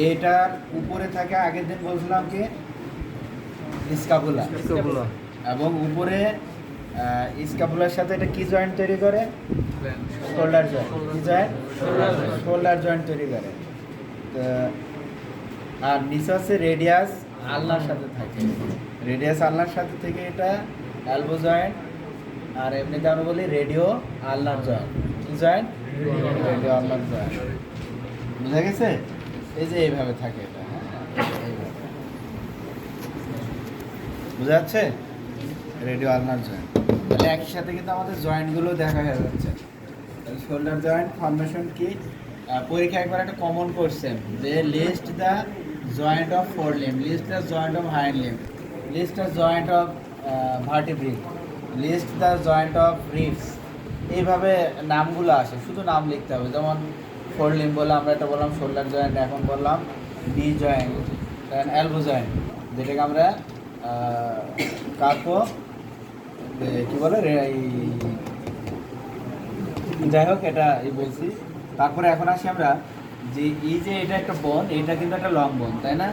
এটার উপরে থাকে আগের দিন বলছিলাম কি স্ক্যাপুলা, এবং উপরে স্ক্যাপুলার সাথে এটা কি জয়েন্ট তৈরি করে? Shoulder joint. কি জয়েন্ট? শোল্ডার জয়েন্ট তৈরি করে। তো আর নিচে হচ্ছে রেডিয়াস আলনার সাথে থাকে। রেডিয়াস আলনার সাথে থেকে এটা এলবো জয়েন্ট, আর এমনিতে আমরা বলি রেডিও আলনার জয়েন্ট। কি জয়েন্ট? Radio ulnar joint. বুঝা গেছে? এই যে এইভাবে থাকে এটা, এইভাবে বুঝা যাচ্ছে? Radio ulnar joint. তাহলে একই সাথে কিন্তু আমাদের জয়েন্টগুলো দেখা হয়ে যাচ্ছে। তাহলে শোল্ডার জয়েন্ট ফর্মেশন কি? পরীক্ষা একবার একটা কমন কোশ্চেন যে list the joint of fore limb, list the joint of hind limb, list the joint of vertebrae, list the joint of ribs. এইভাবে নামগুলো আসে, শুধু নাম লিখতে হবে। যেমন ফোর লিম্ব বলে আমরা এটা বললাম শোল্ডার জয়েন্ট, এখন বললাম ডি জয়েন্ট, দেন এলবো জয়েন্ট, যেটাকে আমরা কার্পো কি বলে যাই হোক এটা এই বলছি। তারপরে এখন আসি আমরা যে এই যে এটা একটা বোন, এটা কিন্তু একটা লং বোন, তাই না?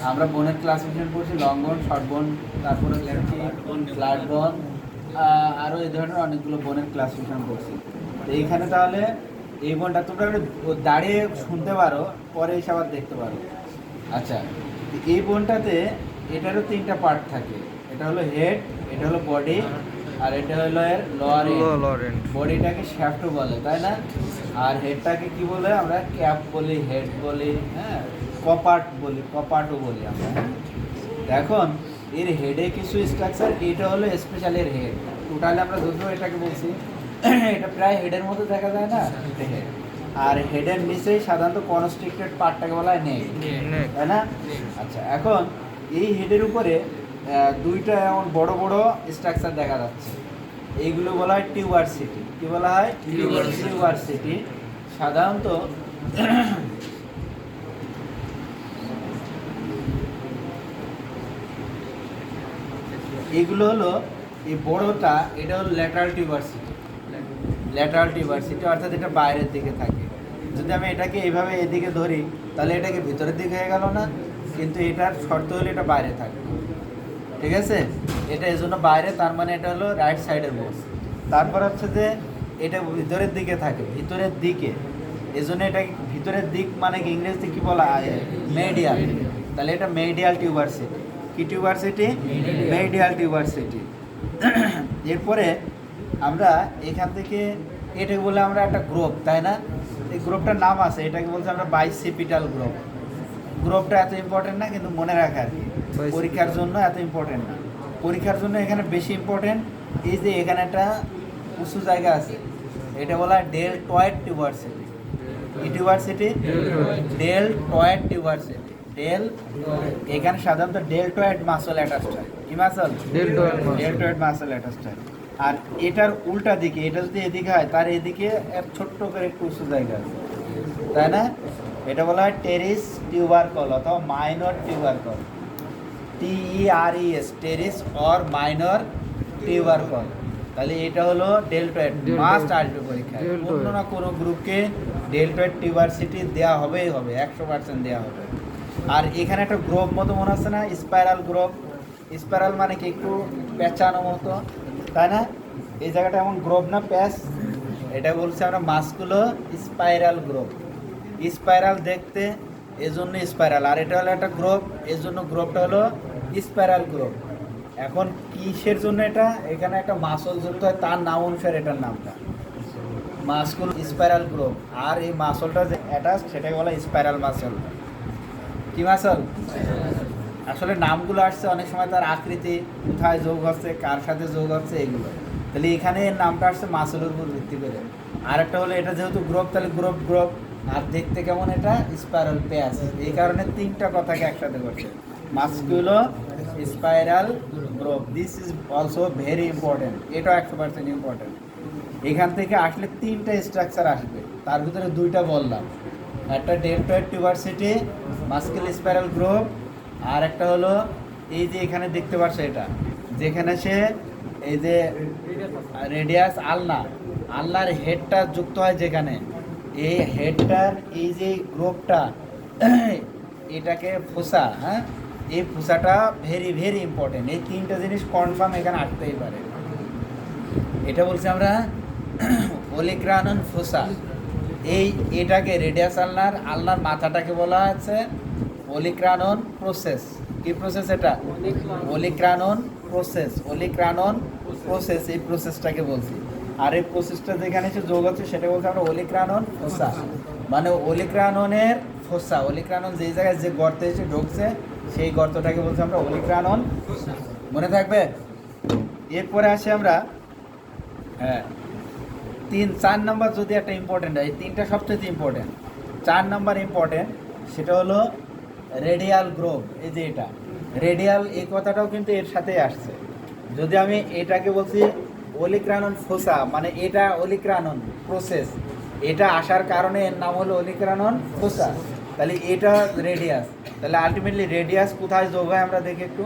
আমরা বোনের ক্লাসিফিকেশন করছি লং বোন, শর্ট বোন, তারপরে ফ্ল্যাট বোন, আরও এই ধরনের অনেকগুলো বোনের ক্লাসিফিকেশন করছি। তো এইখানে তাহলে এই বোনটা তোমরা দাঁড়িয়ে শুনতে পারো, পরে এসে আবার দেখতে পারো। আচ্ছা, এই বোনটাতে এটারও তিনটা পার্ট থাকে। এটা হলো হেড, এটা হলো বডি, আর এটা হলো এর লোয়ার এন্ড। বডিটাকে শ্যাফট বলে, তাই না? আর হেডটাকে কি বলে? আমরা ক্যাপ বলি, হেড বলি, হ্যাঁ, কপার্ট বলি, কপার্টও বলি আমরা। এখন এর হেডে কিছু স্ট্রাকচার, এটা হলো স্পেশাল এর হেড। টোটালি আমরা যদিও এটাকে বলছি এটা প্রায় হেডের মতো দেখা যায় না, এটা হেড। আর হেডের নিচেই সাধারণত কনস্ট্রিক্টেড পার্টটাকে বলা হয় নেক, তাই না? আচ্ছা, এখন এই হেডের উপরে দুইটা এমন বড় বড় স্ট্রাকচার দেখা যাচ্ছে, এইগুলো বলা হয় টিউবারসিটি। কি বলা হয়? টিউবারসিটি। সাধারণত এগুলো হলো এই বড়টা, এটা হলো ল্যাটারাল টিউবারসিটি। ল্যাটারাল টিউবারসিটি অর্থাৎ এটা বাইরের দিকে থাকে। যদি আমি এটাকে এইভাবে এদিকে ধরি তাহলে এটাকে ভিতরের দিকে হয়ে গেল না? কিন্তু এটার শর্ত হলে এটা বাইরে থাকবে, ঠিক আছে? এটা এই জন্য বাইরে, তার মানে এটা হলো রাইট সাইডের বোন। তারপর হচ্ছে যে এটা ভিতরের দিকে থাকে, ভিতরের দিকে, এই জন্য এটা ভিতরের দিক মানে কি ইংরেজিতে কি বলা হয়? মেডিয়াল। তাহলে এটা মেডিয়াল টিউবারসিটি। কি টিউবারসিটি? মেডিয়াল টিউবারসিটি। এরপরে আমরা এখান থেকে এটাকে বলে আমরা একটা গ্রুপ, তাই না? এই গ্রুপটার নাম আছে, এটাকে বলছে আমরা বাইসিপিটাল গ্রুপ। গ্রুপটা এত ইম্পর্টেন্ট না, কিন্তু মনে রাখা আর কি, পরীক্ষার জন্য এত ইম্পর্টেন্ট না। পরীক্ষার জন্য এখানে বেশি ইম্পর্টেন্ট এই যে এখানে একটা উঁচু জায়গা আছে, এটা বলা হয় ডেলটয়েড টিউবারসিটি। কি টিউবারসিটি? Deltoid tuberosity. এখানে সাধারণত ডেলটয়েড মাসল অ্যাটাচড হয়। কি মাসল? ডেলটয়েড মাসল অ্যাটাচড হয়। আর এটার উল্টা দিকে, এটা যদি এদিকে হয় তার এদিকে এক ছোট্ট করে একটু উঁচু জায়গা আছে, তাই না? এটা বলা হয় টেরিস টিউবারকল অথবা minor tubercle. TERES, teres or minor tubercle. তাহলে এটা হলো ডেলটয়েড। মাস্ট আসবে পরীক্ষায়, কোনো না কোনো গ্রুপকে ডেলটয়েড টিউবারসিটি দেওয়া হবেই হবে, 100% দেওয়া হবে। আর এখানে একটা গ্রুপ মতো মনে হচ্ছে না, স্পাইরাল গ্রুপ। স্পাইরাল মানে কি একটু পেঁচানো মতো, তাই না? এই জায়গাটা এমন গ্রুপ না প্যাচ, এটা বলছে আমরা মাসকুলো স্পাইরাল গ্রুপ। স্পাইরাল দেখতে, এজন্য স্পাইরাল। আর এটা হলো একটা গ্রুপ, এর জন্য গ্রুপটা হলো স্পাইরাল গ্রুপ। এখন কিসের জন্য এটা? এখানে একটা মাসল যুক্ত হয়, তার নাম অনুসারে এটার নামটা মাসকুল স্পাইরাল গ্রুপ। আর এই মাসলটা যে অ্যাটাচ, সেটাকে বলা স্পাইরাল মাসল। কি মাসল? আসলে নামগুলো আসছে অনেক সময় তার আকৃতি, কোথায় যোগ হচ্ছে, কার সাথে যোগ হচ্ছে, এগুলো। তাহলে এখানে এর নামটা আসছে মাসলের উপর ভিত্তি করে। আর একটা হলো এটা যেহেতু গ্রুপ, তাহলে গ্রুপ গ্রুপ। আর দেখতে কেমন? এটা স্পাইরাল প্যাচ। এই কারণে তিনটা কথাকে একসাথে করছে, musculo spiral group. This is also very important. এটাও 100% ইম্পর্টেন্ট। এখান থেকে আসলে তিনটা স্ট্রাকচার আসবে, তার ভিতরে দুইটা বললাম, একটা ডেলটয়েড টিউবারসিটি, মাস্কুল স্পাইরাল গ্রুপ, আর একটা হলো এই যে এখানে দেখতে পাচ্ছ, এটা যেখানে সে এই যে রেডিয়াস আলনা, আলনার হেডটা যুক্ত হয় যেখানে, এই হেডটার এই যে গ্রুপটা এটাকে ফোসা, হ্যাঁ, এই ফোসাটা ভেরি ভেরি ইম্পর্টেন্ট। এই তিনটা জিনিস কনফার্ম এখানে আসতেই পারে। এটা বলছি আমরা ওলিক্রানন ফোসা। এটাকে রেডিয়াস আলনার মাথাটাকে বলা হচ্ছে ওলিক্রানন প্রসেস। কি প্রসেস এটা? ওলিক্রানন প্রসেস। এই প্রসেসটাকে বলছি। আর এই প্রসেসটা যেখানে এসে যোগ হচ্ছে সেটা বলছি আমরা ওলিক্রানন ফোসা, মানে ওলিক্রাননের ফোসা। ওলিক্রানন যেই জায়গায় যে গর্তে এসে ঢুকছে সেই গর্তটাকে বলছি আমরা ওলিক্রানন। মনে থাকবে? এরপরে আসি আমরা 4 নম্বর, যদি একটা ইম্পর্টেন্ট হয়, এই তিনটা সবচেয়ে ইম্পর্টেন্ট। 4 নম্বর ইম্পর্টেন্ট, সেটা হলো রেডিয়াল গ্রোভ। এই যে এটা রেডিয়াল, এই কথাটাও কিন্তু এর সাথেই আসছে। যদি আমি এটাকে বলছি ওলিক্রানন ফোসা, মানে এটা ওলিক্রানন প্রসেস, এটা আসার কারণে এর নাম হলো ওলিক্রানন ফোসা। তাহলে এটা রেডিয়াস, তাহলে আলটিমেটলি রেডিয়াস কোথায় যোগ হয় আমরা দেখি একটু।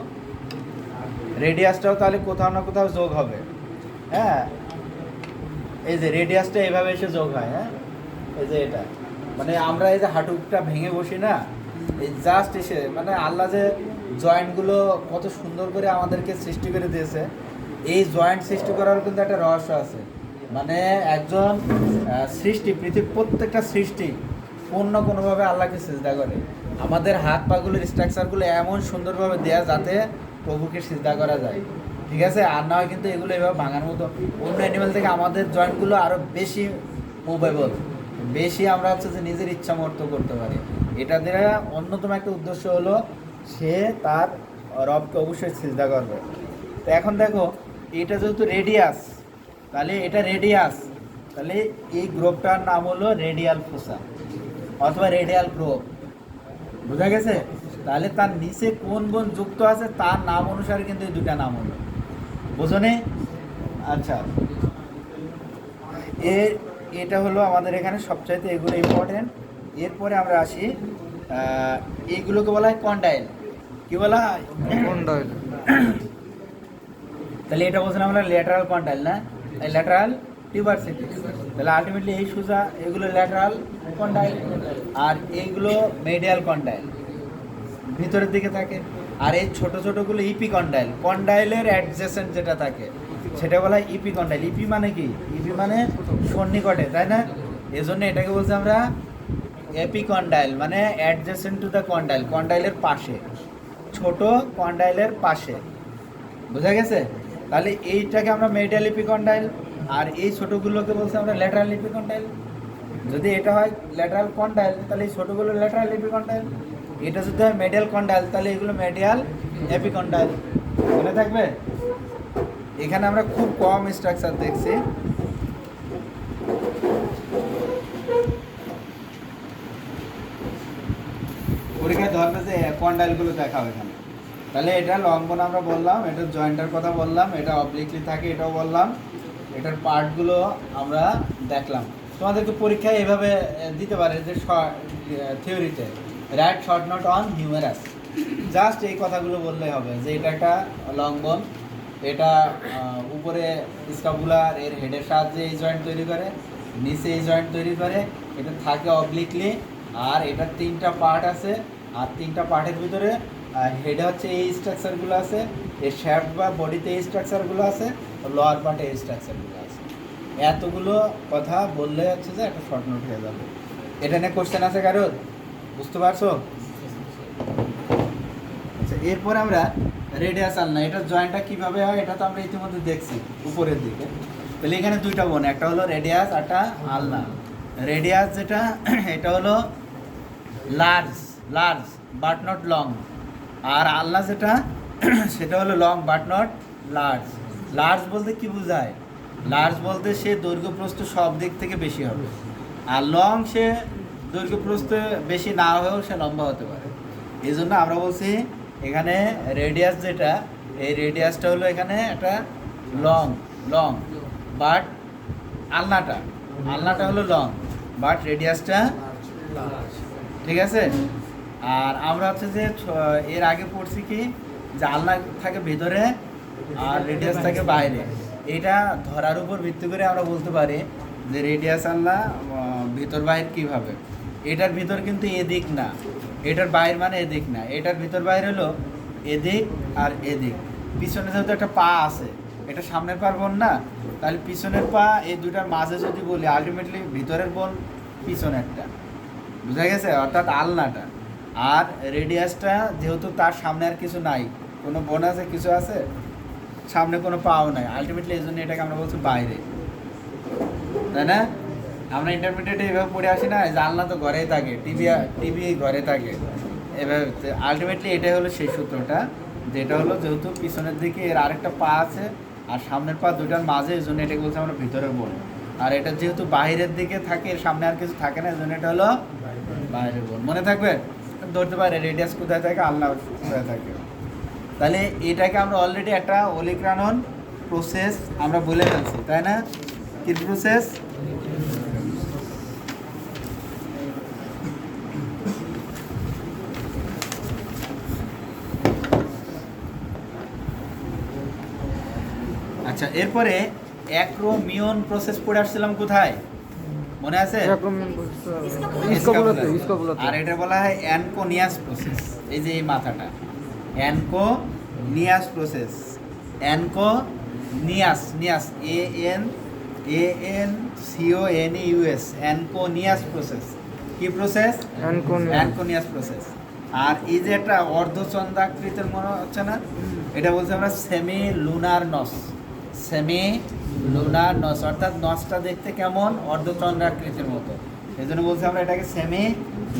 রেডিয়াসটাও তাহলে কোথাও না কোথাও যোগ হবে, হ্যাঁ। এই যে রেডিয়াসটা এইভাবে এসে যোগ হয়, হ্যাঁ, এই যে এটা, মানে আমরা এই যে হাঁটুটা ভেঙে বসি না, এই জাস্ট এসে, মানে আল্লাহ যে জয়েন্টগুলো কত সুন্দর করে আমাদেরকে সৃষ্টি করে দিয়েছে, এই জয়েন্ট সৃষ্টি করার কিন্তু একটা রহস্য আছে। মানে একজন সৃষ্টি, পৃথিবীর প্রত্যেকটা সৃষ্টি কোনোভাবে আল্লাহকে সিজদা করে। আমাদের হাত পাগুলোর স্ট্রাকচারগুলো এমন সুন্দরভাবে দেয়া যাতে প্রভুকে সিজদা করা যায়, ঠিক আছে। আর না হয় কিন্তু এগুলো এভাবে ভাঙার মতো। অন্য অ্যানিমাল থেকে আমাদের জয়েন্টগুলো আরও বেশি মুভেবল, বেশি আমরা হচ্ছে যে নিজের ইচ্ছা মতো করতে পারি। এটা দ্বারা অন্যতম একটা উদ্দেশ্য হলো সে তার রবকে অবশ্যই সিজদা করবে। তো এখন দেখো, এটা যেহেতু রেডিয়াস, তাহলে এটা রেডিয়াস, তাহলে এই গ্রোভটার নাম হলো রেডিয়াল ফোসা অথবা রেডিয়াল গ্রোভ। বোঝা গেছে? তাহলে তার নিচে কোন বোন যুক্ত আছে তার নাম অনুসারে কিন্তু এই দুটা নাম হলো, বোঝনে? আচ্ছা, এটা হলো আমাদের এখানে সবচাইতে এগুলো ইম্পর্টেন্ট। এরপরে আমরা আসি, এইগুলোকে বলা হয় কন্ডাইল। কি বলা হয়? কন্ডাইল। তাহলে এটা বলছিলাম আমরা ল্যাটারাল কন্ডাইল, না ল্যাটারাল টিউবারসিটি। তাহলে আলটিমেটলি এই সোজা এগুলো ল্যাটারাল কন্ডাইল, আর এইগুলো মিডিয়াল কন্ডাইল, ভিতরের দিকে থাকে। আর এই ছোট ছোটগুলো ইপি কন্ডাইল, কন্ডাইলের অ্যাডজেসেন্ট যেটা থাকে সেটা বলা হয় ইপি কন্ডাইল। ইপি মানে কি? ইপি মানে সন্নিকটে, তাই না? এই জন্য এটাকে বলছি আমরা এপিকন্ডাইল, মানে অ্যাডজেসেন্ট টু দ্য কন্ডাইল, কন্ডাইলের পাশে, ছোট কন্ডাইলের পাশে। বোঝা গেছে? তাহলে এইটাকে আমরা মিডিয়াল এপিকন্ডাইল, আর এই ছোটোগুলোকে বলছি আমরা ল্যাটারাল এপিকন্ডাইল। যদি এটা হয় ল্যাটারাল কন্ডাইল, তাহলে এই ছোটোগুলো ল্যাটারাল এপিকন্ডাইল। এটা যদি হয় মিডিয়াল কন্ডাইল, তাহলে এগুলো মিডিয়াল এপিকন্ডাইল। মনে থাকবে? এখানে আমরা খুব কম স্ট্রাকচার দেখছি। পরীক্ষায় ধরবে যে কন্ডাইলগুলো দেখাও এখানে। তাহলে এটা লং বোন আমরা বললাম, এটার জয়েন্টের কথা বললাম, এটা অবলিকলি থাকে এটাও বললাম, এটার পার্টগুলো আমরা দেখলাম। তোমাদেরকে পরীক্ষায় এভাবে দিতে পারে যে থিওরিতে write short note on humerus, just এই কথাগুলো বললেই হবে যে এটা একটা লং বোন, এটা উপরে স্কাপুলার এর হেডের সাহায্যে এই জয়েন্ট তৈরি করে, নিচে এই জয়েন্ট তৈরি করে, এটা থাকে অবলিকলি, আর এটার 3টা পার্ট আছে, আর 3টা পার্টের ভিতরে হেডে হচ্ছে এই স্ট্রাকচারগুলো আছে, এর শ্যাফট বা বডিতে এই স্ট্রাকচারগুলো আছে, লোয়ার পার্টে এই স্ট্রাকচারগুলো আছে। এতগুলো কথা বললে হচ্ছে যে একটা শর্ট নোট হয়ে যাবে। এটা নিয়ে কোশ্চেন আছে কারোর? বুঝতে পারছো? আচ্ছা, এরপর আমরা রেডিয়াস আলনা, এটার জয়েন্টটা কীভাবে হয় এটা তো আমরা ইতিমধ্যে দেখছি উপরের দিকে। তাহলে এখানে 2টা বোন, একটা হলো রেডিয়াস, একটা আলনা। রেডিয়াস যেটা, এটা হলো লার্জ বাট নট লং, আর আলনা যেটা সেটা হলো long but not large. Large বলতে কি বোঝায়? লার্জ বলতে সে দৈর্ঘ্য প্রস্থ সব দিক থেকে বেশি হবে, আর লং সে দৈর্ঘ্য প্রস্থ বেশি না হয়েও সে লম্বা হতে পারে। এই জন্য আমরা বলছি এখানে রেডিয়াস যেটা, এই রেডিয়াসটা হলো এখানে একটা লং বাট আলনাটা হলো লং বাট রেডিয়াসটা ঠিক আছে। আর আমরা হচ্ছে যে এর আগে পড়ছি কি যে আলনা থাকে ভেতরে আর রেডিয়াস থাকে বাইরে। এটা ধরার উপর ভিত্তি করে আমরা বলতে পারি যে রেডিয়াস আলনা ভিতর বাইরে কীভাবে। এটার ভিতর কিন্তু এদিক না, এটার বাইর মানে এদিক না, এটার ভিতর বাইর হলো এদিক আর এদিক। পিছনে যেহেতু একটা পা আছে, এটা সামনের পার বোন না, তাহলে পিছনের পা এই দুটার মাঝে যদি বলি আলটিমেটলি ভিতরের বোন পিছনেরটা, বুঝা গেছে? অর্থাৎ আলনাটা। আর রেডিয়াসটা যেহেতু তার সামনে আর কিছু নাই, কোনো বোন আছে কিছু আছে, সামনে কোনো পাও নাই, আলটিমেটলি এই জন্য এটাকে আমরা বলছি বাইরে, তাই না? আমরা ইন্টারমিডিয়েটে এভাবে পড়ে আসি না, জানলা তো ঘরেই থাকে, টিভি ঘরে থাকে, এভাবে আলটিমেটলি এটাই হলো সেই সূত্রটা, যেটা হলো যেহেতু পিছনের দিকে এর আরেকটা পা আছে আর সামনের পা দুটার মাঝে, এই জন্য এটাকে বলছি আমরা ভিতরের বোন। আর এটা যেহেতু বাইরের দিকে থাকে, এর সামনে আর কিছু থাকে না, এই জন্য এটা হলো বাইরের বোন। মনে থাকবে? ধরতে পারে রেডিয়াস কোথায় থাকে, আল্লাহ কোথায় থাকে। তাহলে এটাকে আমরা অলরেডি একটা ওলিক্রানন প্রসেস আমরা বলে ফেলছি, তাই না? কি প্রসেস? আচ্ছা, এরপরে অ্যাক্রোমিয়ন প্রসেস পড়ে আসছিলাম কোথায়, মনে আছে? আর এটা বলা হয় অ্যানকোনিয়াস প্রসেস। এই যে এই মাথাটা অ্যানকোনিয়াস প্রসেস, অ্যানকোনিয়াস, নিয়াস, ANCONEUS, অ্যানকোনিয়াস প্রসেস। কি প্রসেস? অ্যানকোনিয়াস প্রসেস। আর এই যে একটা অর্ধচন্দ্রাকৃতির মনে হচ্ছে না, এটা বলছি আমরা সেমি লুনার নস, সেমি লুনার নস, অর্থাৎ নসটা দেখতে কেমন, অর্ধচন্দ্রাকৃতির মতো, এই জন্য বলছি আমরা এটাকে সেমি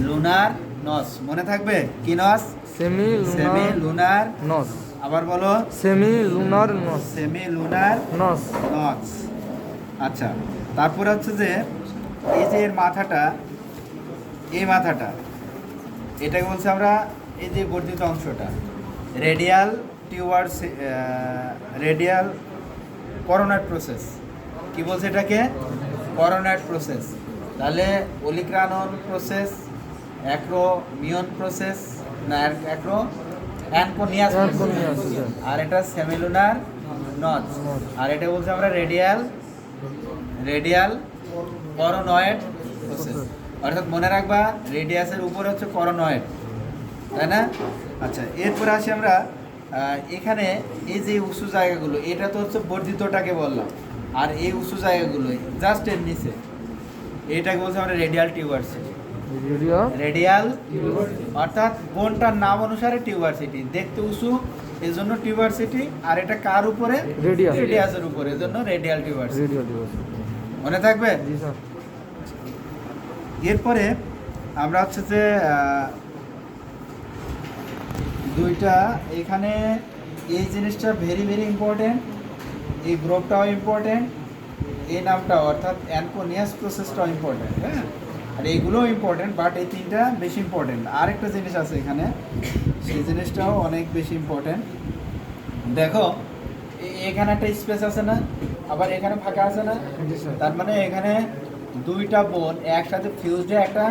লুনার নস। মনে থাকবে কি নস? Semi lunar নস। আবার বলো, সেমি লুনার নস, সেমি লুনার নস, নস। আচ্ছা, তারপর হচ্ছে যে এই যে এর মাথাটা, এই মাথাটা, এটাকে বলছি আমরা এই যে বর্ধিত অংশটা রেডিয়াল টিউবার্স, রেডিয়াল করোনাইড প্রসেস। কি বলছে এটাকে? করোনাইড প্রসেস। তাহলে ওলিক্রানন প্রসেস, অ্যাক্রোমিয়ন প্রসেস, না অ্যানকোনিয়াস প্রসেস, আর এটা সেমিলুনার নচ, আর এটা বলছে আমরা রেডিয়াল করোনয়েড প্রসেস। অর্থাৎ মনে রাখবা রেডিয়াসের উপরে হচ্ছে করোনয়েড, তাই না? আচ্ছা, এরপরে আসি আমরা এখানে এই যে উঁচু জায়গাগুলো, এটা তো হচ্ছে বর্ধিতটাকে বললাম, আর এই উঁচু জায়গাগুলো জাস্ট এর নিচে, এটাকে বলছে আমরা রেডিয়াল টিউবারসিটি। রেডিয়াল অর্থাৎ বোনটার নাম অনুসারে টিউবারসিটি, দেখতে উঁচু এই জন্য টিউবারসিটি, আর এটা কার উপরে? রেডিয়াসের উপরে, এই জন্য রেডিয়াল টিউবারসিটি। মনে থাকবে? এরপরে আমরা হচ্ছে যে দুইটা এখানে এই জিনিসটা ভেরি ভেরি ইম্পর্টেন্ট, এই গ্রুপটাও ইম্পর্টেন্ট, এই নামটাও অর্থাৎ অ্যানকোনিয়াস প্রসেসটাও ইম্পর্টেন্ট, হ্যাঁ, আর এইগুলোও ইম্পর্টেন্ট, বাট এই তিনটা বেশি ইম্পর্টেন্ট। আরেকটা জিনিস আছে এখানে, সেই জিনিসটাও অনেক বেশি ইম্পর্টেন্ট। দেখো এখানে একটা স্পেস আছে না, আবার এখানে ফাঁকা আছে না, তার মানে এখানে দুইটা বোন একসাথে ফিউজড হয়ে একটা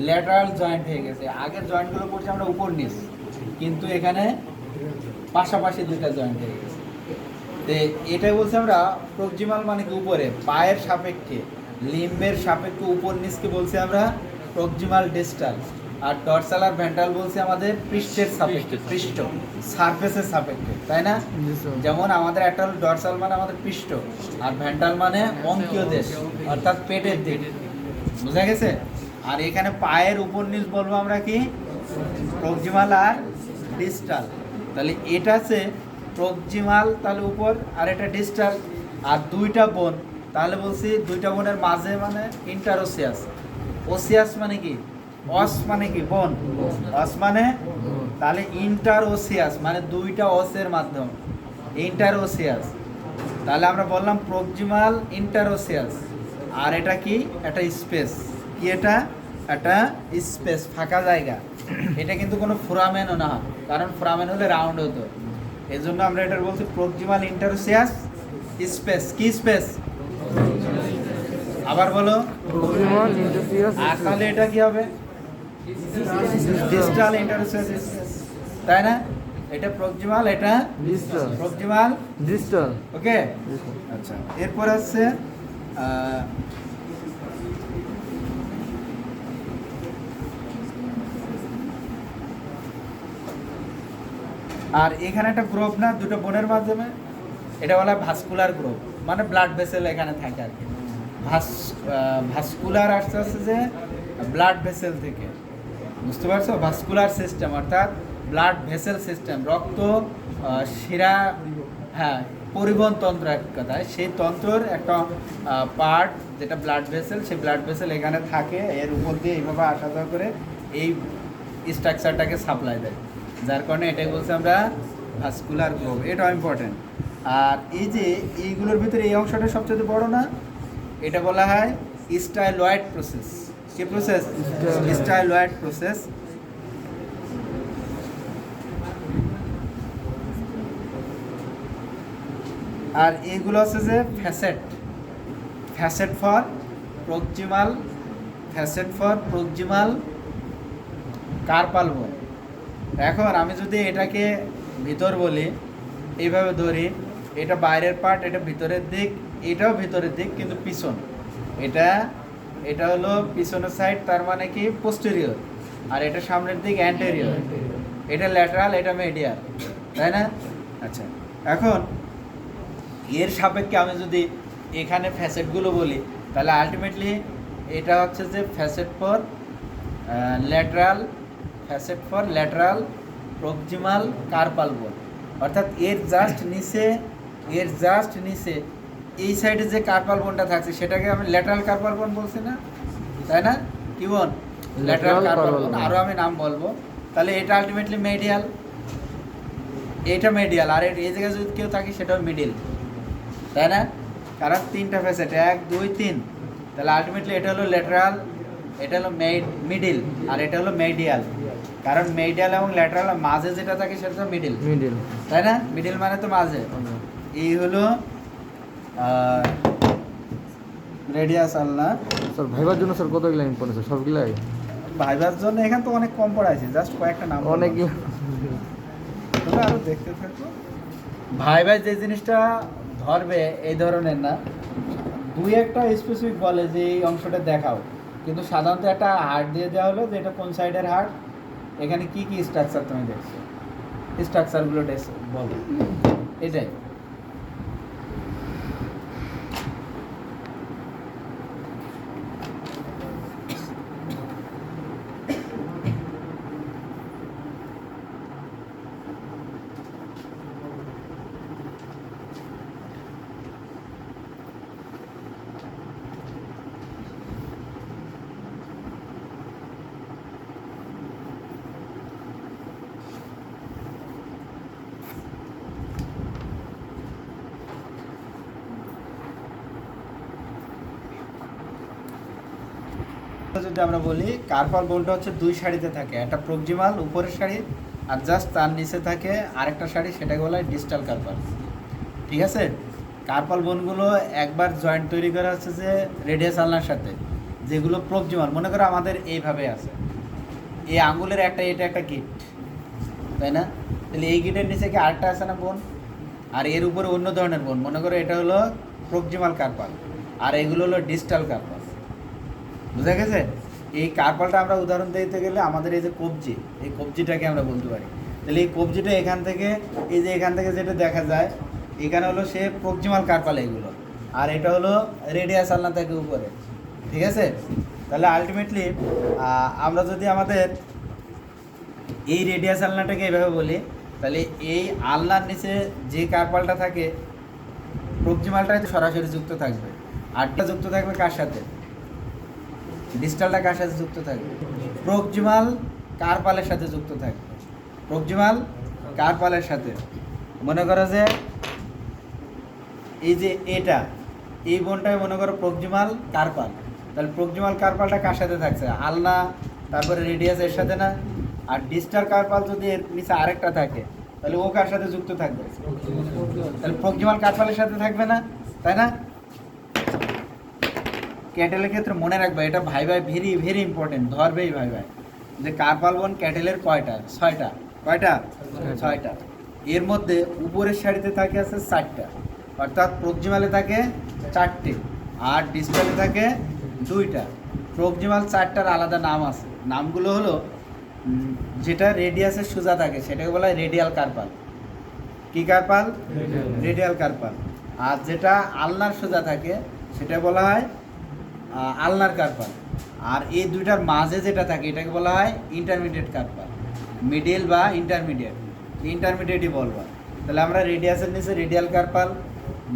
ল্যাটারাল জয়েন্ট হয়ে গেছে। আগের জয়েন্টগুলো করছি আমরা উপর নিচ, কিন্তু এখানে পাশাপাশি দুইটা জয়েন্ট হয়ে গেছে। তো এটাই বলছি আমরা প্রক্সিমাল, মানে কি উপরে, পায়ের সাপেক্ষে, লিম্বের সাপেক্ষে উপর নিচকে বলছি আমরা প্রক্সিমাল ডিস্টাল, আর ডরসাল আর ভেন্ট্রাল বলছি আমাদের পৃষ্ঠের সাপেক্ষে, পৃষ্ঠ সারফেসের সাপেক্ষে, তাই না? যেমন আমাদের একটা হলো ডরসাল মানে আমাদের পৃষ্ঠ, আর ভেন্ট্রাল মানে অঙ্কীয় দেশ অর্থাৎ পেটের দিক, বুঝা গেছে? আর এখানে পায়ের উপর নিচ বলবো আমরা কি, প্রক্সিমাল আর ডিস্টাল। তাহলে এটা আছে প্রক্সিমাল, তাহলে উপর, আর এটা ডিস্টাল, আর দুইটা বোন, তাহলে বলছি দুইটা বোনের মাঝে মানে ইন্টারোসিয়াস। ওসিয়াস মানে কি? অস মানে কি? বোন। অস মানে, তাহলে ইন্টারোসিয়াস মানে দুইটা অসের মাধ্যম, ইন্টারোসিয়াস। তাহলে আমরা বললাম প্রক্সিমাল ইন্টারোসিয়াস, আর এটা কি? একটা স্পেস। কি এটা? একটা স্পেস, ফাঁকা জায়গা। এটা কিন্তু কোনো ফোরামেনও না, কারণ ফোরামেন হলে রাউন্ড হতো, এই জন্য আমরা এটা বলছি প্রক্সিমাল ইন্টারোসিয়াস স্পেস। কি স্পেস? আবার বলো। আর তাহলে এটা কি হবে? ডিস্টাল ইন্টারোসিয়াস স্পেস, তাই না? এটা প্রক্সিমাল, এটা প্রক্সিমাল ডিস্টাল। ওকে, আচ্ছা, এরপর আছে আর এখানে একটা গ্রুপ না দুটো বোনের মাধ্যমে, এটা বলা হয় ভাস্কুলার গ্রুপ, মানে ব্লাড ভেসেল এখানে থাকে আর কি। ভাস্কুলার আসতে আসছে যে ব্লাড ভেসেল থেকে, বুঝতে পারছো? ভাস্কুলার সিস্টেম অর্থাৎ ব্লাড ভেসেল সিস্টেম, রক্ত শিরা, হ্যাঁ পরিবহন তন্ত্র এক কথায়, সেই তন্ত্রর একটা পার্ট যেটা ব্লাড ভেসেল, সেই ব্লাড ভেসেল এখানে থাকে, এর উপর দিয়ে এইভাবে আসা যাওয়া করে এই স্ট্রাকচারটাকে সাপ্লাই দেয়, যার কারণে এটাই বলছি আমরা ভাস্কুলার গ্রুপ। এটাও ইম্পর্টেন্ট। আর এই যে এইগুলোর ভিতরে এই অংশটা সবচেয়ে বড় না, এটা বলা হয় স্টাইলয়েড প্রসেস। কি প্রসেস? Styloid process. আর এইগুলো হচ্ছে যে ফ্যাসেট ফর প্রক্সিমাল কার্পাল বোন। এখন আমি যদি এটাকে ভিতর বলি, এইভাবে ধরি, এটা বাইরের পার্ট, এটা ভিতরের দিক, এটাও ভিতরের দিক কিন্তু পিছন, এটা হলো পিছনের সাইড, তার মানে কি পোস্টেরিয়র, আর এটা সামনের দিক অ্যান্টেরিয়র, এটা ল্যাটারাল, এটা মিডিয়াল, তাই না? আচ্ছা, এখন এর সাপেক্ষে আমি যদি এখানে ফ্যাসেটগুলো বলি, তাহলে আলটিমেটলি এটা হচ্ছে যে facet for lateral proximal carpal বোন, অর্থাৎ এর জাস্ট নিচে এই সাইডে যে কার্পাল বোনটা থাকছে সেটাকে আমি ল্যাটারাল কার্পাল বোন বলছি না, তাই না? কি বোন? ল্যাটারাল কার্পাল বোন। আরও আমি নাম বলবো। তাহলে এটা আলটিমেটলি মেডিয়াল, এটা মেডিয়াল, আর এই জায়গায় যদি কেউ থাকে সেটাও মিডিল, তাই না? কারণ তিনটা ফ্যাসেট, 1 2 3, তাহলে আলটিমেটলি এটা হলো ল্যাটারাল, এটা হলো মিডিল, আর এটা হলো মেডিয়াল। কারণ মেডিয়াল এবং ল্যাটারাল মাঝে যেটা থাকে সেটা তো মিডিল, তাই না? মিডিল মানে তো মাঝে। এই হলো রেডিয়াস আলনা। স্যার ভাইবার জন্য স্যার কতগুলো ইম্পর্টেন্ট স্যার? সবগুলাই ভাইবার জন্য এখানে তো অনেক কম পড়াইছে, জাস্ট কয়েকটা নাম অনেক। তোমরা আরো দেখতে থাকো। ভাইবার যে জিনিসটা ধরবে এই ধরনের না, দুই একটা স্পেসিফিক বলে যে এই অংশটা দেখাও, কিন্তু সাধারণত একটা হার্ট দিয়ে দেওয়া হলো যে এটা কোন সাইডের হার্ট, এখানে কি কি স্ট্রাকচার তুমি দেখছো, স্ট্রাকচারগুলো বলো, এটাই। যদি আমরা বলি কার্পাল বোনটা হচ্ছে দুই সারিতে থাকে, একটা প্রক্সিমাল উপরের সারি, আর জাস্ট তার নিচে থাকে আরেকটা সারি, সেটাকে বলা হয় ডিস্টাল কার্পাল। ঠিক আছে? কার্পাল বোনগুলো একবার জয়েন্ট তৈরি করা হচ্ছে যে রেডিয়াস আলনার সাথে, যেগুলো প্রক্সিমাল, মনে করো আমাদের এইভাবে আছে, এই আঙ্গুলের এটা একটা গিট, তাই না? তাহলে এই গিটের নিচে কি আরেকটা আছে না বোন, আর এর উপরে অন্য ধরনের বোন, মনে করো এটা হলো প্রক্সিমাল কার্পাল, আর এগুলো হলো ডিস্টাল কার্পাল। বুঝা গেছে? এই কার্পালটা আমরা উদাহরণ দিতে গেলে আমাদের এই যে কবজি, এই কবজিটাকে আমরা বলতে পারি। তাহলে এই কবজিটা এখান থেকে, এই যে এখান থেকে যেটা দেখা যায়, এখানে হলো সে প্রক্সিমাল কার্পাল এইগুলো, আর এটা হলো রেডিয়াস আলনা থেকে উপরে। ঠিক আছে? তাহলে আলটিমেটলি আমরা যদি আমাদের এই রেডিয়াস আলনাটাকে এভাবে বলি, তাহলে এই আলনার নিচে যে কার্পালটা থাকে, প্রক্সিমালটাই তো সরাসরি যুক্ত থাকবে, আরটা যুক্ত থাকবে কার সাথে? ডিস্টালটা কার সাথে যুক্ত থাকবে? প্রক্সিমাল কার্পালের সাথে যুক্ত থাকবে, প্রক্সিমাল কার্পালের সাথে। মনে করো যে এই যে এই বোনটায় মনে করো প্রক্সিমাল কার্পাল, তাহলে প্রক্সিমাল কার্পালটা কার সাথে থাকছে? আলনা, তারপরে রেডিয়াস এর সাথে না? আর ডিস্টাল কার্পাল যদি এর নিচে আরেকটা থাকে, তাহলে ও কার সাথে যুক্ত থাকবে? তাহলে প্রক্সিমাল কার্পালের সাথে থাকবে না, তাই না? ক্যাটেলের ক্ষেত্রে মনে রাখবে, এটা ভাই ভেরি ভেরি ইম্পর্টেন্ট, ধরবেই ভাই যে কার্পাল বোন ক্যাটেলের কয়টা? 6টা। কয়টা? 6টা। এর মধ্যে উপরের সারিতে থাকে আছে 4টা, অর্থাৎ প্রক্সিমালে থাকে 4টে, আর ডিস্টালে থাকে 2টা। প্রক্সিমাল 4টার আলাদা নাম আছে, নামগুলো হলো যেটা রেডিয়াসের সোজা থাকে সেটাকে বলা হয় রেডিয়াল কার্পাল। কি কার্পাল? Radial carpal. আর যেটা আলনার সোজা থাকে সেটা বলা হয় আলনার কার্পাল। আর এই দুইটার মাঝে যেটা থাকে এটাকে বলা হয় ইন্টারমিডিয়েট কার্পাল। মিডিল বা ইন্টারমিডিয়েটই বলবা। তাহলে আমরা রেডিয়াসের নিচে রেডিয়াল কার্পাল,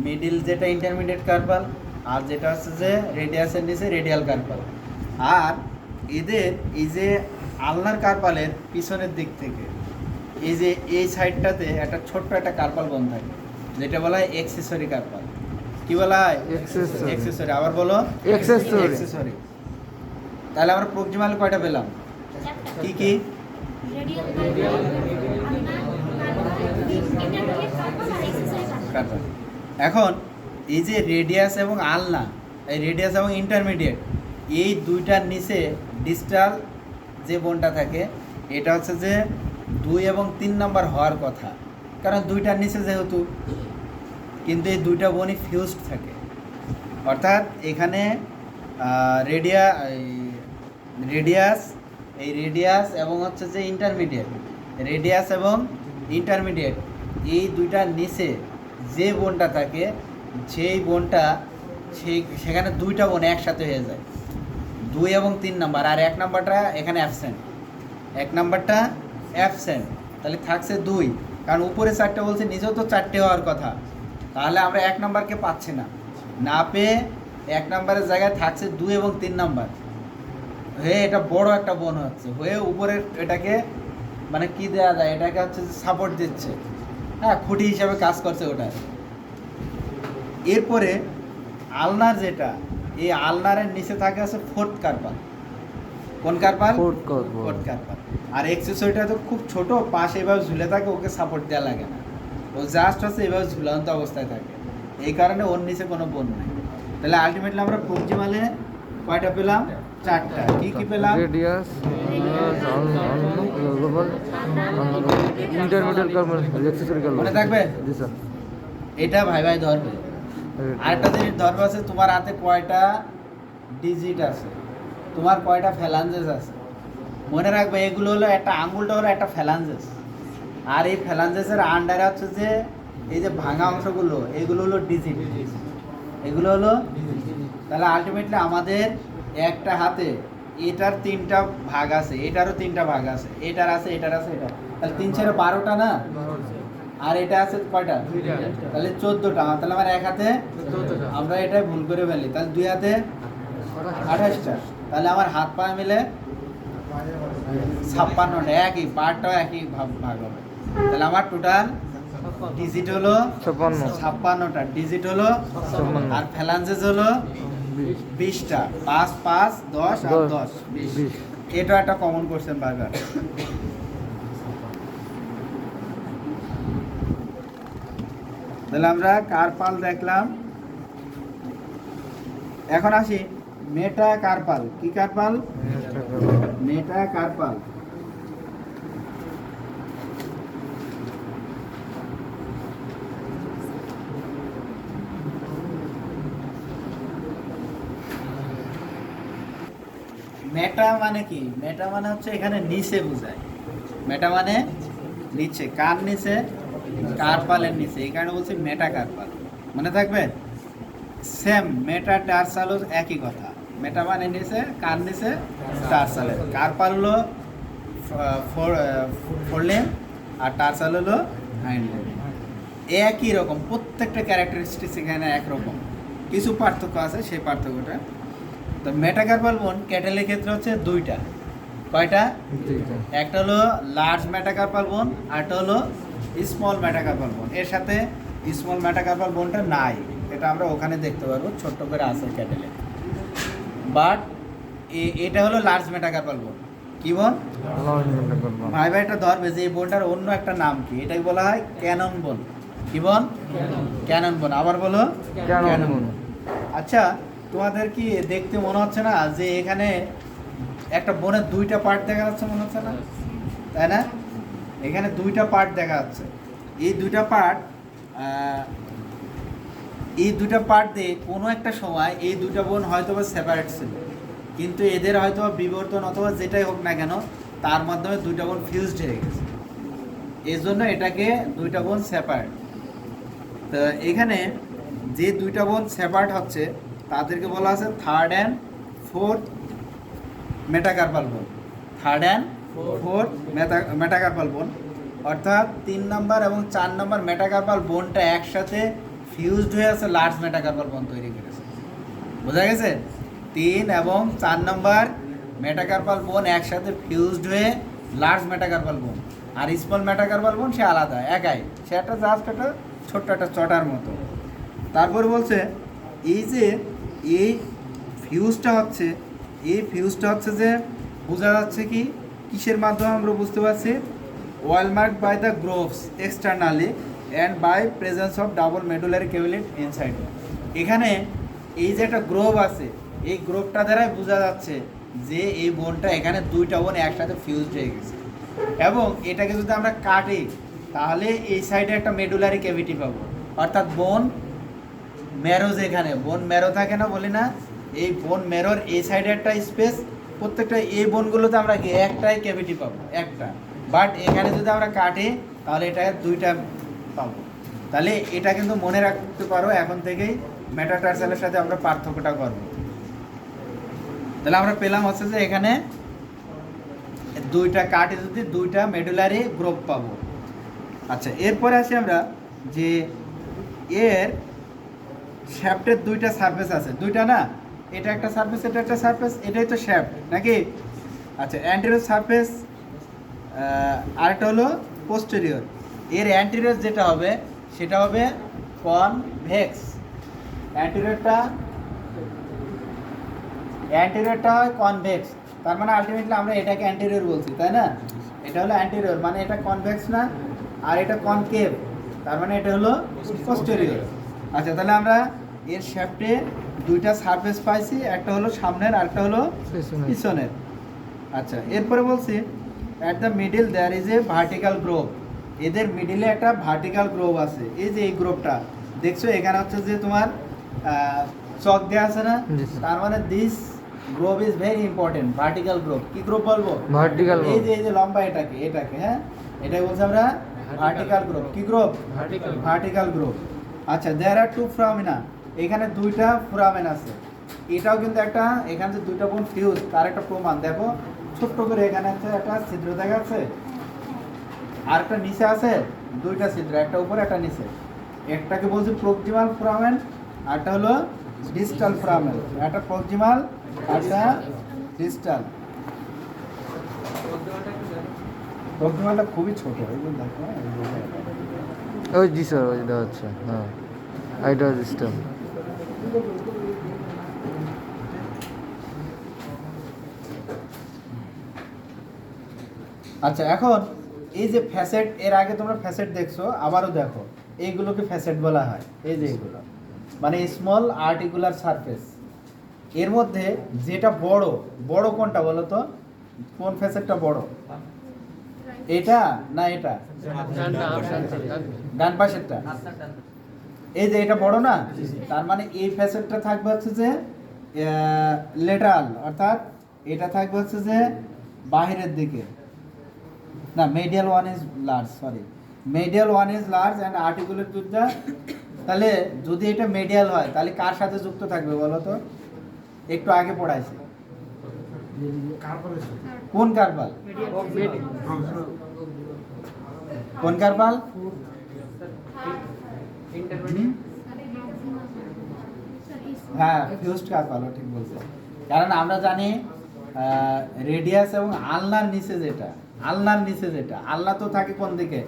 মিডিল যেটা ইন্টারমিডিয়েট কার্পাল, আর যেটা হচ্ছে যে রেডিয়াসের নিচে রেডিয়াল কার্পাল। আর এদের এই যে আলনার কার্পালের পিছনের দিক থেকে এই যে এই সাইডটাতে একটা ছোট্ট একটা কার্পাল বোন থাকে যেটা বলা হয় এক্সেসরি কার্পাল। কি বলা হয়? এক্সেসরি। আবার বলো এক্সেসরি। তাহলে আমরা প্রক্সিমাল কয়টা পেলাম? কি কি? কার্পাল। এখন এই যে রেডিয়াস এবং আলনা, এই রেডিয়াস এবং ইন্টারমিডিয়েট, এই দুইটার নিচে ডিস্টাল যে বোনটা থাকে এটা হচ্ছে যে 2 এবং 3 নম্বর হওয়ার কথা, কারণ দুইটার নিচে যেহেতু, কিন্তু এই দুইটা বোনই ফিউজড থাকে। অর্থাৎ এখানে রেডিয়াস এবং হচ্ছে যে রেডিয়াস এবং ইন্টারমিডিয়েট এই দুইটার নিচে যে বোনটা থাকে সেই বোনটা সেখানে দুইটা বোন একসাথে হয়ে যায়, 2 এবং 3 নাম্বার। আর 1 নাম্বারটা এখানে অ্যাবসেন্ট, 1 নাম্বারটা অ্যাবসেন্ট। তাহলে থাকছে 2, কারণ উপরে 4টে বলছে, নিচেও তো 4টে হওয়ার কথা। তাহলে আমরা 1 নাম্বারকে পাচ্ছি না পেয়ে 1 নাম্বারের জায়গায় থাকছে 2 এবং 3 নাম্বার হয়ে এটা বড় একটা বোন হচ্ছে, হয়ে উপরের এটাকে মানে কি দেওয়া যায়, এটাকে হচ্ছে সাপোর্ট দিচ্ছে, হ্যাঁ, খুঁটি হিসাবে কাজ করছে ওটা। এরপরে আলনার যেটা, এই আলনারের নিচে থাকে আছে 4th কার্পাল। কোন কার্পাল? 4th carpal. আর এক্সেসরিটা তো খুব ছোট, পাশে এভাবে ঝুলে থাকে, ওকে সাপোর্ট দেওয়া লাগে না, ও জাস্ট হচ্ছে এভাবে ঝুলন্ত অবস্থায় থাকে, এই কারণে ওর নিচে কোনো বোন নেই। তাহলে আলটিমেটলি আমরা প্রক্সিমালে কয়টা পেলাম? 4টা। কি কি পেলাম? Radius, intermediate carpal, accessory carpal. মনে থাকবে? জি স্যার। এটা ভাই ধরবে। আরেকটা জিনিস ধরবে আছে, তোমার হাতে কয়টা ডিজিট আছে, তোমার কয়টা ফ্যালাঞ্জেস আছে। মনে রাখবে এগুলো হলো, একটা আঙ্গুলটা হলো একটা ফ্যালাঞ্জেস, আর এই ফ্যালাঞ্জেসের আন্ডারে হচ্ছে যে এই যে ভাঙা অংশগুলো, এগুলো হলো ডিজিট, এগুলো হলো। তাহলে আলটিমেটলি আমাদের একটা হাতে এটার 3টা ভাগ আছে, এটারও 3টা ভাগ আছে, এটার আছে, এটার আছে, এটা, তাহলে 3 × 12টা না? আর এটা আছে কয়টা? তাহলে 14টা। তাহলে আমার এক হাতে, আমরা এটাই ভুল করে ফেলি, তাহলে 2 হাতে 28টা। তাহলে আমার হাত পা মিলে 56টা, একই পার্টটাও একই ভাগ হবে। তাহলে আমার টোটাল ডিজিট হলো 56টা, ডিজিট হলো, আর ফ্যালাঞ্জেস হলো 20টা। 5, 5, 10 আর 10, 20। এটা একটা কমন কোশ্চেন বারবার। তাহলে আমরা কার্পাল দেখলাম। এখন আসি মেটা কার্পাল। কি কার্পাল? মেটা কার্পাল। মেটা মানে কি? মেটা মানে হচ্ছে এখানে নিচে বোঝায়। মেটা মানে নিচে, কার নিচে? কার্পালের নিচে, এই কারণে বলছি মেটা কার্পাল। মনে থাকবে? সেম মেটা টার্সালও একই কথা। মেটা মানে নিচে, কার নিচে? টার্সালের। কার্পাল হলো ফোরলেন আর টার্সাল হলো হাইন্ডলেন। একই রকম, প্রত্যেকটা ক্যারেক্টারিস্টিক্স এখানে একরকম, কিছু পার্থক্য আছে, সেই পার্থক্যটা। তো মেটাকার্পাল বোন ক্যাটেলের ক্ষেত্রে হচ্ছে 2টা। কয়টা? একটা হলো লার্জ মেটাকার্পাল বোন, আরটা হলো স্মল মেটাকার্পাল বোন। এর সাথে স্মল মেটাকার্পাল বোনটা নাই, এটা আমরা ওখানে দেখতে পারবো, ছোট্ট করে আছে ক্যাটেলে। বাট এটা হলো লার্জ মেটাকার্পাল বোন। কি বোন? ভাই এটা ধরবে যে এই বোনটার অন্য একটা নাম কি, এটাই বলা হয় ক্যানন বোন। কি বোন? ক্যানন বোন। আবার বলো ক্যানন বোন। আচ্ছা, তোমাদের কি দেখতে মনে হচ্ছে না যে এখানে একটা বোনের 2টা পার্ট দেখা যাচ্ছে? মনে হচ্ছে না, তাই না? এখানে 2টা পার্ট দেখা যাচ্ছে। এই 2টা পার্ট দিয়ে কোনো একটা সময় এই 2টা বোন হয়তো বা সেপারেট ছিল, কিন্তু এদের হয়তো বিবর্তন অথবা যেটাই হোক না কেন, তার মাধ্যমে দুইটা বোন ফিউজড হয়ে গেছে, এই জন্য এটাকে দুইটা বোন সেপারেট। তো এখানে যে দুইটা বোন সেপারেট হচ্ছে তাদেরকে বলা আছে থার্ড অ্যান্ড ফোর্থ মেটাকার্পাল বোন। থার্ড অ্যান্ড ফোর্থ মেটাকার্পাল বোন, অর্থাৎ 3 নম্বর এবং 4 নম্বর মেটাকার্পাল বোনটা একসাথে ফিউজড হয়ে আছে, লার্জ মেটাকার্পাল বোন তৈরি করেছে। বোঝা গেছে? 3 এবং 4 নম্বর মেটাকার্পাল বোন একসাথে ফিউজড হয়ে লার্জ মেটাকার্পাল বোন, আর স্মল মেটাকার্পাল বোন সে আলাদা, একাই, সে একটা জাস্ট একটা ছোট্ট একটা চটার মতো। তারপর বলছে এই যে এই ফিউজটা হচ্ছে, এই ফিউজটা হচ্ছে যে বোঝা যাচ্ছে কি কিসের মাধ্যমে আমরা বুঝতে পারছি, well marked by the grooves externally and by presence of double medullary cavity inside. এখানে এই যে একটা গ্রোভ আছে, এই গ্রোভটা দ্বারাই বোঝা যাচ্ছে যে এই বোনটা এখানে দুইটা বোন একসাথে ফিউজড হয়ে গেছে, এবং এটাকে যদি আমরা কাটি তাহলে এই সাইডে একটা মেডুলারি ক্যাভিটি পাবো, অর্থাৎ বোন ম্যারো, যেখানে বোন ম্যারো থাকে না বলি না, এই বোন ম্যারোর এই সাইডে একটা স্পেস, প্রত্যেকটা এই বোনগুলোতে আমরা কি একটাই ক্যাভিটি পাবো, একটা। বাট এখানে যদি আমরা কাটি তাহলে এটা দুইটা পাবো। তাহলে এটা কিন্তু মনে রাখতে পারো এখন থেকেই, মেটাটার্সালের সাথে আমরা পার্থক্যটা করব। তাহলে আমরা পেলাম হচ্ছে যে এখানে দুইটা কাটে যদি দুইটা মেডুলারি গ্রোভ পাবো। আচ্ছা, এরপরে আসি আমরা যে এর শ্যাফটের দুইটা সারফেস আছে, দুইটা না, এটা একটা সারফেস, এটা একটা সারফেস, এটাই তো শ্যাফট নাকি? আচ্ছা, অ্যান্টেরিয়র সারফেস, আরেকটা হলো পোস্টেরিয়র। এর অ্যান্টেরিয়র যেটা হবে সেটা হবে কনভেক্স, অ্যান্টেরিয়রটা হয় কনভেক্স। তার মানে আলটিমেটলি আমরা এটাকে অ্যান্টেরিয়র বলছি, তাই না? এটা হলো অ্যান্টেরিয়র, মানে এটা কনভেক্স না, আর এটা কনকেভ, তার মানে এটা হলো পোস্টেরিয়র। আচ্ছা, তাহলে আমরা এর শ্যাফটে দুইটা সারফেস পাইছি, একটা হলো সামনের আর একটা হলো পিছনের। আচ্ছা, এরপরে বলছি at the middle there is a vertical groove. এদের মিডিলে একটা ভার্টিক্যাল গ্রোভ আছে, এই যে এই গ্রোভটা দেখছো এখানে হচ্ছে যে তোমার চক দেওয়া আছে না, তার মানে this Grove is very important. Vertical Grove, কি গ্রোভ বলবো? ভার্টিক্যাল। এই যে লম্বা এটাকে হ্যাঁ, এটাই বলছি আমরা ভার্টিক্যাল গ্রোভ। কি গ্রোভ? Vertical Grove. আচ্ছা, দেয়ার আর টু ফোরামিনা, এখানে দুইটা ফোরামেন আছে। এটাও কিন্তু একটা, এখানে যে দুইটা বোন ফিউজ তার একটা প্রমাণ। দেখো ছোট্ট করে এখানে একটা ছিদ্র দেখা যাচ্ছে, আর একটা নিচে আছে দুইটা ছিদ্র, একটা উপরে একটা নিচে। একটাকে বলছি প্রক্সিমাল ফোরামেন, আরটা হলো ডিস্টাল ফোরামেন। একটা প্রক্সিমাল, একটা ডিস্টাল। প্রক্সিমালটা খুবই ছোট, এইগুলো দেখো, ওই জি স্যার, ওই দেওয়া হচ্ছে, হ্যাঁ, আইটা সিস্টেম। আচ্ছা, এখন এই যে ফ্যাসেট, এর আগে তোমরা ফ্যাসেট দেখছো, আবারও দেখো, এইগুলোকে ফ্যাসেট বলা হয়। এই যে এগুলো মানে স্মল আর্টিকুলার সারফেস। এর মধ্যে যেটা বড়, বড় কোনটা বলো তো? কোন ফ্যাসেটটা বড়? এটা না এটা? ডান পাশেরটা। এই যে এটা বড় না, তার মানে এই ফ্যাসেটটা থাকবে হচ্ছে যে লেটারাল, অর্থাৎ এটা থাকবে হচ্ছে যে বাহিরের দিকে। না, medial one is large, sorry, medial one is large and articulate with the, তাহলে যদি এটা medial হয় তাহলে কার সাথে যুক্ত থাকবে বলো তো? একটু আগে পড়াইছি, কোন কার্পাল? কোন কার্পাল? হ্যাঁ, ফিউজড কার্পাল, ঠিক বলছো। কারণ আমরা জানি রেডিয়াস এবং আলনার নিচে যেটা, আলনা তো থাকে কোন দিকে?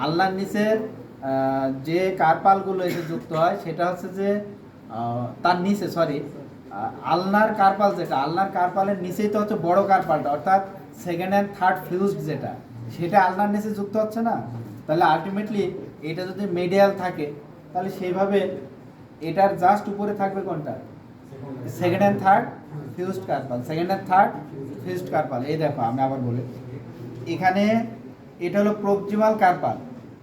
আলনার নিচের যে কার্পালগুলো এসে যুক্ত হয় সেটা হচ্ছে যে তার নিচে, আলনার কার্পাল যেটা, আলনার কার্পালের নিচেই তো হচ্ছে বড় কার্পালটা, অর্থাৎ সেকেন্ড অ্যান্ড থার্ড ফিউজড যেটা, সেটা আলনার নিচে যুক্ত হচ্ছে না। তাহলে আলটিমেটলি এটা যদি মিডিয়াল থাকে তাহলে সেইভাবে এটার জাস্ট উপরে থাকবে কোনটা? Second and third fused carpal, second and third fused carpal. এই দেখো আমি আবার বলি, এখানে এটা হলো প্রক্সিমাল কার্পাল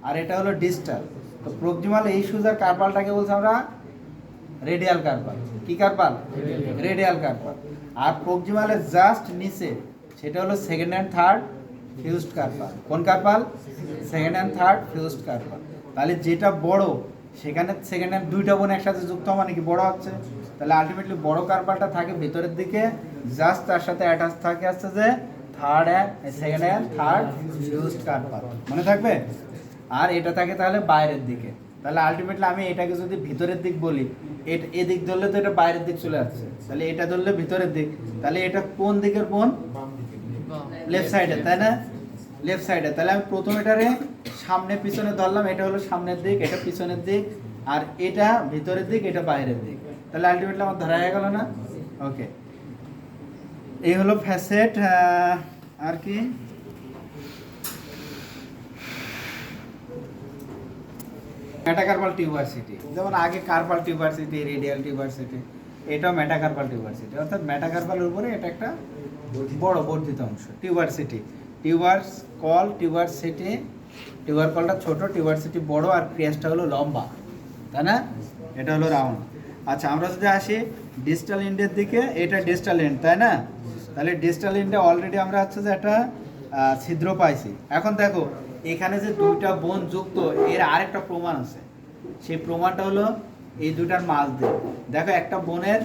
আর এটা হলো ডিস্টাল। তো প্রক্সিমাল এই সোজা কার্পালটাকে বলছি আমরা রেডিয়াল কার্পাল। কি কার্পাল? Radial carpal. আর প্রক্সিমালের জাস্ট নিচে সেটা হলো second and third fused carpal. কোন কার্পাল? Second and third fused carpal. তাহলে যেটা বড় সেখানে সেকেন্ড অ্যান্ড দুইটা বোন একসাথে যুক্ত হওয়া মানে কি বড় হচ্ছে। তাহলে আলটিমেটলি বড় কার্পালটা থাকে ভেতরের দিকে, জাস্ট তার সাথে অ্যাটাচ থাকে আসছে যে third and second and third fused carpal, মনে থাকবে। আর এটা থাকে তাহলে বাইরের দিকে। তাহলে আলটিমেটলি আমি এটাকে যদি ভিতরের দিক বলি, এদিক ধরলে তো এটা বাইরের দিক চলে যাচ্ছে, তাহলে এটা ধরলে ভিতরের দিক, তাহলে এটা কোন দিকের বোন? লেফট সাইডে, তাই না? লেফট সাইডে। তাহলে আমি প্রথম এটারে সামনে পিছনে ধরলাম, এটা হলো সামনের দিক, এটা পিছনের দিক, আর এটা ভিতরের দিক, এটা বাইরের দিক। তাহলে আলটিমেটলি আমার ধরা হয়ে গেল না? ওকে, এই হলো ফ্যাসেট। আর কি মেটাকার্পাল টিউবারসিটি, যেমন আগে কার্পাল টিউবারসিটি, রেডিয়াল টিউবারসিটি, এটাও মেটাকার্পাল টিউবারসিটি, অর্থাৎ মেটাকার্পালের উপরে এটা একটা বড় বর্ধিত অংশ। Tuberosity, tubers call, tuberosity, tuber কলটা ছোট, টিউবারসিটি বড়, আর ক্রেস্টটা হলো লম্বা, তাই না? এটা হলো রাউন্ড। আচ্ছা, আমরা যদি আসি ডিস্টাল এন্ডের দিকে, এটা ডিস্টাল এন্ড, তাই না? তাহলে ডিস্টাল এন্ডে অলরেডি আমরা হচ্ছে যে একটা ছিদ্র পাইছি। এখন দেখো এখানে যে দুইটা বোন যুক্ত, এর আরেকটা প্রমাণ আছে। সেই প্রমাণটা হলো এই দুটার মাঝ দিয়ে দেখো একটা বোনের,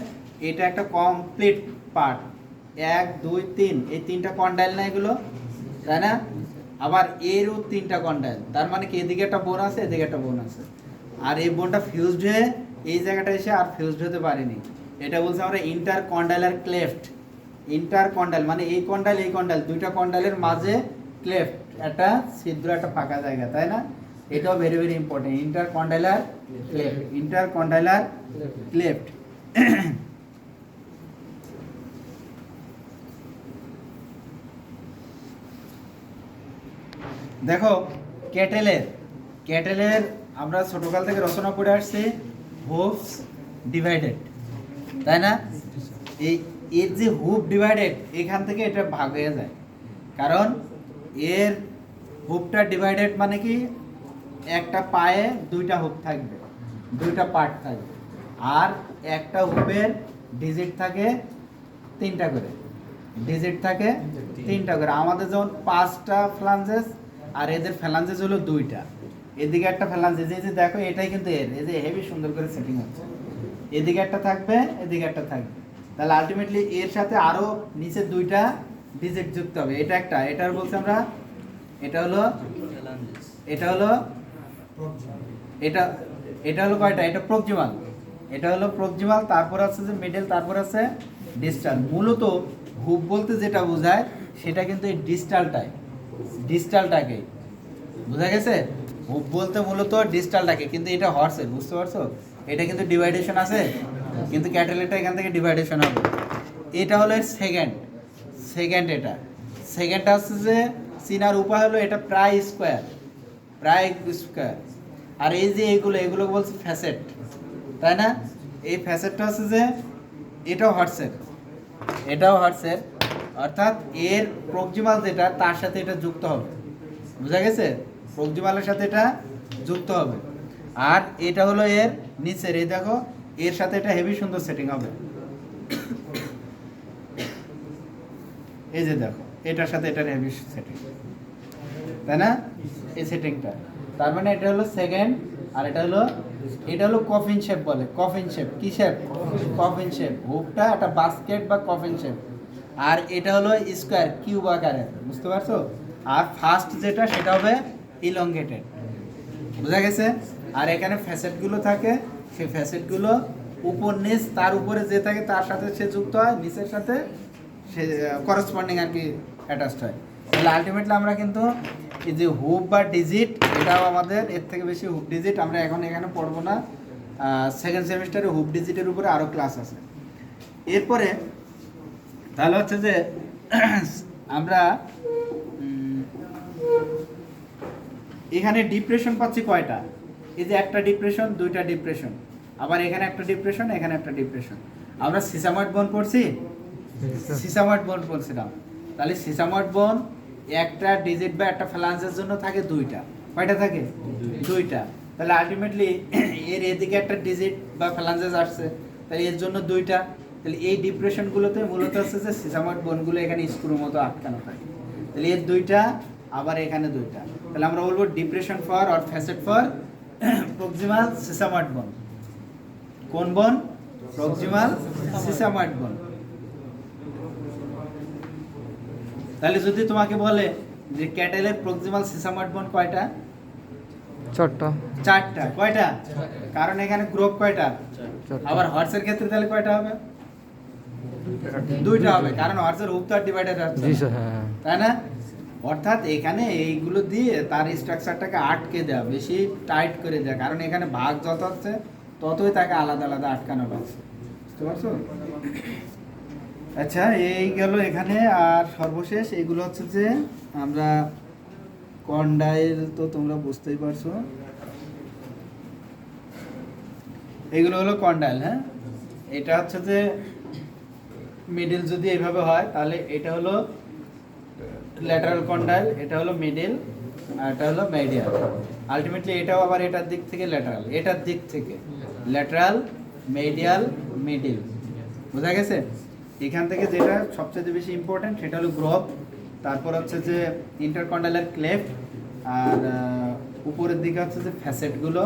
এটা একটা কমপ্লিট পার্ট, 1 2 3, এই তিনটা কন্ডাইল না এগুলো, তাই না? আবার এরও তিনটা কন্ডাইল, তার মানে কি এদিকে একটা বোন আছে, এদিকে একটা বোন আছে, আর এই বোনটা ফিউজড হয়ে এই জায়গাটা এসে আর ফিউজড হতে পারেনি। এটা বলছে আমরা ইন্টার কন্ডাইলার ক্লেফট। ইন্টার কন্ডাইল মানে এই কন্ডাইল এই কন্ডাইল দুইটা কন্ডাইলের মাঝে ক্লেফট, একটা ছিদ্র, একটা ফাঁকা জায়গা, তাই না? এটাও very very important, intercondylar cleft, intercondylar cleft. দেখো ক্যাটেলের আমরা ছোটকাল থেকে রচনা পড়ে আসছি, হুফস ডিভাইডেড, তাই না? এর যে হুপ ডিভাইডেড, এখান থেকে এটা ভাগ হয়ে যায়, কারণ এর হুপটা ডিভাইডেড মানে কি একটা পায়ে দুইটা হুপ থাকবে, দুইটা পার্ট থাকবে, আর একটা হুপের ডিজিট থাকে তিনটা করে, ডিজিট থাকে তিনটা করে। আমাদের যেমন 5টা ফ্লাঞ্জেস, আর এদের ফ্যালাঞ্জেস হলো 2টা। এদিকে একটা ফ্যালাঞ্জেস, এই যে দেখো এটাই কিন্তু এর, এই যে হেভি সুন্দর করে সেটিং হচ্ছে, এদিকে একটা থাকবে, এদিকে একটা থাকবে। তাহলে আলটিমেটলি এর সাথে আরো নিচে 2টা ডিজিট যুক্ত হবে। এটা একটা, এটার বলছি আমরা, এটা হলো এটা হলো কয়টা? এটা প্রক্সিমাল, এটা হলো প্রক্সিমাল, তারপর আছে যে মিডল, তারপর আছে ডিস্টাল। মূলত হুপ বলতে যেটা বোঝায় সেটা কিন্তু এই ডিস্টালটাকে বোঝা গেছে। হুপ বলতে মূলত ডিস্টালটাকে, কিন্তু এটা হর্সের, বুঝতে পারছো? এটা কিন্তু ডিভাইডেশন আছে, কিন্তু ক্যাটেলেটটা এখান থেকে ডিভাইডেশন হবে। এটা হলো এর সেকেন্ড এটা সেকেন্ডটা হচ্ছে যে চিনার উপায় হলো এটা প্রায় স্কোয়ার, আর এই যে এগুলো বলছে ফ্যাসেট, তাই না? এই ফ্যাসেটটা হচ্ছে যে এটাও হর্সের, অর্থাৎ এর প্রক্সিমাল যেটা তার সাথে এটা যুক্ত হবে, বুঝা গেছে? প্রক্সিমালের সাথে এটা যুক্ত হবে। আর এটা হলো এর নিচের, এই দেখো এর সাথে এটা হেভি সুন্দর সেটিং হবে, এই যে দেখো এটার সাথে এটার হেভি সেটিং, তাই না? এই সেটিংটা, তার মানে এটা হলো সেকেন্ড। আর এটা হলো কফিন শেপ বলে, কফিন শেপ। কি শেপ? Coffin shape. হুপটা একটা বাস্কেট বা কফিন শেপ। আর এটা হলো স্কোয়ার, কিউব আকারের, বুঝতে পারছো? আর ফার্স্ট যেটা সেটা হবে ইলংগেটেড, বুঝা গেছে? আর এখানে ফ্যাসেটগুলো থাকে, সেই ফ্যাসেটগুলো উপর নিচ, তার উপরে যে থাকে তার সাথে সে যুক্ত হয়, নিচের সাথে সে করসপন্ডিং আর কি অ্যাটাচড হয়। তাহলে আলটিমেটলি আমরা কিন্তু এই যে হুপ বা ডিজিট, এটাও আমাদের এর থেকে বেশি হুপ ডিজিট আমরা এখন এখানে পড়বো না। সেকেন্ড সেমিস্টারে হুপ ডিজিটের উপরে আরও ক্লাস আছে। এরপরে তাহলে হচ্ছে যে আমরা এখানে ডিপ্রেশন পাচ্ছি কয়টা? এই যে একটা ডিপ্রেশন, দুইটা ডিপ্রেশন, আবার এখানে একটা ডিপ্রেশন, এখানে একটা ডিপ্রেশন। আমরা সিসাময়েড বোন পড়ছি, সিসাময়েড বোন পড়ছিলাম। তাহলে সিসাময়েড বোন একটা ডিজিট বা একটা ফ্যালাঞ্জের জন্য থাকে 2টা। কয়টা থাকে? 2টা। তাহলে আলটিমেটলি এর এদিকে একটা ডিজিট বা ফ্যালাঞ্জেস আসছে, তাহলে এর জন্য 2টা, তাহলে এই ডিপ্রেশনগুলোতে মূলত হচ্ছে যে সিসাময়েড বোনগুলো এখানে স্ক্রুর মতো আটকানো থাকে। তাহলে এর দুইটা, আবার এখানে দুইটা। তাহলে আমরা বলবো depression for or facet for proximal sesamoid bone. কোন বোন? প্রক্সিমাল সিসাময়েড বোন। তাহলে যদি তোমাকে বলে যে ক্যাটেলের প্রক্সিমাল সিসাময়েড বোন কয়টা? 4টা। 4টা। কয়টা? কারণ এখানে গ্রুপ কয়টা? 4টা। আবার হর্সের ক্ষেত্রে তাহলে কয়টা হবে? 2টা হবে, কারণ হর্সের হুপ তো আর ডিভাইডার আছে জি স্যার, হ্যাঁ। তাই না? অর্থাৎ এখানে এইগুলো দিয়ে তার স্ট্রাকচারটাকে আটকে দেওয়া, বেশি টাইট করে দেওয়া, কারণ এখানে ভাগ যত হচ্ছে ততই তাকে আলাদা আলাদা আটকানো হচ্ছে। বুঝতে পারছো? আচ্ছা, এই গেল এখানে। আর সর্বশেষ এইগুলো হচ্ছে যে আমরা কন্ডাইল, তো তোমরা বুঝতেই পারছো, এইগুলো হলো কন্ডাইল। হ্যাঁ, এটা হচ্ছে যে মিডল যদি এইভাবে হয় তাহলে এটা হলো ল্যাটারাল কন্ডাইল, এটা হলো মিডল, আর এটা হলো মেডিয়াল। আলটিমেটলি এটাও আবার এটার দিক থেকে ল্যাটারাল, এটার দিক থেকে ল্যাটারাল, মেডিয়াল, মিডল। বোঝা গেছে? এখান থেকে যেটা সবচেয়ে বেশি ইম্পর্টেন্ট সেটা হলো গ্রোভ, তারপর হচ্ছে যে ইন্টারকন্ডাইলার ক্লেফট, আর উপরের দিকে হচ্ছে যে ফ্যাসেটগুলো,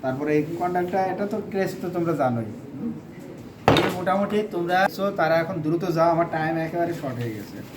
তারপরে এই কন্ডাইলটা, এটা তো ক্রেস্ট তো তোমরা জানোই। এই মোটামুটি তোমরা তারা এখন দ্রুত যাও, আমার টাইম একেবারে শর্ট হয়ে গেছে।